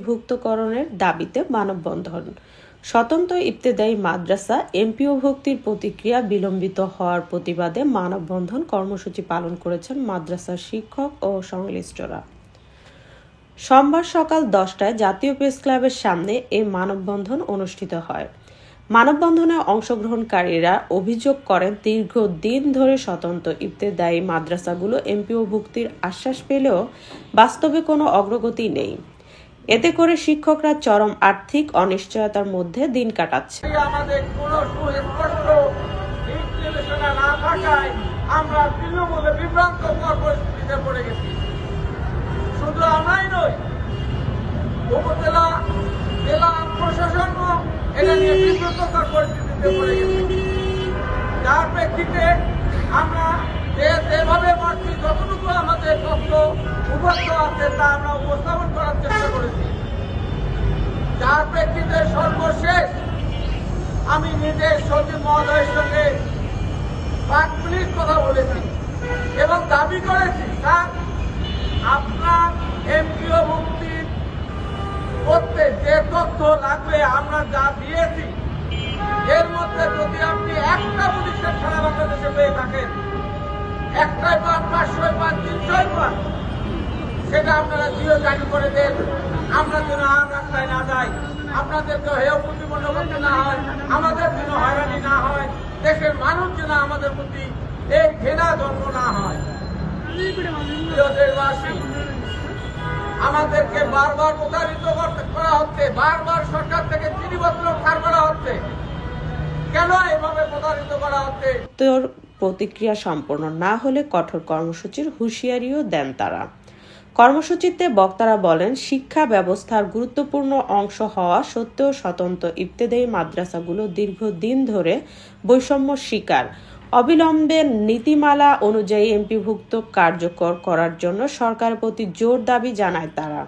ভুক্তকরণের দাবিতে মানববন্ধন। স্বতন্ত্র ইবতেদায়ী মাদ্রাসা এমপিও ভুক্তির প্রতিক্রিয়া বিলম্বিত হওয়ার প্রতিবাদে মানববন্ধন কর্মসূচি পালন করেছেন মাদ্রাসার শিক্ষক ও সংশ্লিষ্টরা। সোমবার সকাল 10টায় জাতীয় প্রেস ক্লাবের সামনে এই মানববন্ধন অনুষ্ঠিত হয়। মানববন্ধনে অংশগ্রহণকারীরা অভিযোগ করেন, দীর্ঘদিন ধরে স্বতন্ত্র ইবতেদায়ী মাদ্রাসাগুলো এমপিও ভুক্তির আশ্বাস পেলেও বাস্তবে কোনো অগ্রগতি নেই। এতে করে শিক্ষকরা চরম আর্থিক অনিশ্চয়তার মধ্যে দিন কাটাচ্ছে। আমাদের কোনো সুস্পষ্ট দিক নির্দেশনা না থাকায় আমরা তৃণমূলে বিভ্রান্তকর পরিস্থিতিতে পড়ে গেছি। শুধু আমরাই নই, উপজেলা জেলা প্রশাসনও এটা নিয়ে বিব্রতকর পরিস্থিতিতে পড়ে গেছে। যার প্রেক্ষিতে আমরা যেভাবে পারছি যতটুকু আমাদের তথ্য উপলব্ধ আছে তা আমরা উপস্থাপন করার চেষ্টা করেছি। যার প্রেক্ষিতে সর্বশেষ আমি নিজের সচিব মহোদয়ের সঙ্গে 5 মিনিট কথা বলেছি এবং দাবি করেছি, স্যার আপনার এমপিও ভুক্তি করতে যে তথ্য লাগবে আমরা যা দিয়েছি এর মধ্যে যদি আপনি একটা প্রতিষ্ঠান সারা বাংলাদেশে পেয়ে থাকেন, একটাই পান, 500 পান, 300 পান, সেটা আপনারা জিও জারি করে দেন। আমরা যেন আর রাস্তায় না যাই, আপনাদেরকে হেয় প্রতিপন্ন করতে না হয়, আমাদের যেন হয়রানি না হয়, দেশের মানুষ যেন আমাদের প্রতি এই ঘৃণা জন্ম না হয়। দেশবাসী, আমাদেরকে বারবার প্রতারিত করা হচ্ছে, বারবার সরকার থেকে চিঠিপত্র ছাড় করা হচ্ছে। কেন এভাবে প্রতারিত করা হচ্ছে? প্রতিক্রিয়া সম্পন্ন না হলে কঠোর কর্মসূচির হুঁশিয়ারিও দেন তারা। কর্মসূচিতে বক্তারা বলেন, শিক্ষা ব্যবস্থার গুরুত্বপূর্ণ অংশ হওয়া সত্ত্বেও স্বতন্ত্র ইবতেদায়ী মাদ্রাসাগুলো দীর্ঘদিন ধরে বৈষম্য শিকার। অবিলম্বে নীতিমালা অনুযায়ী এমপিভুক্ত কার্যকর করার জন্য সরকারের প্রতি জোর দাবি জানায় তারা।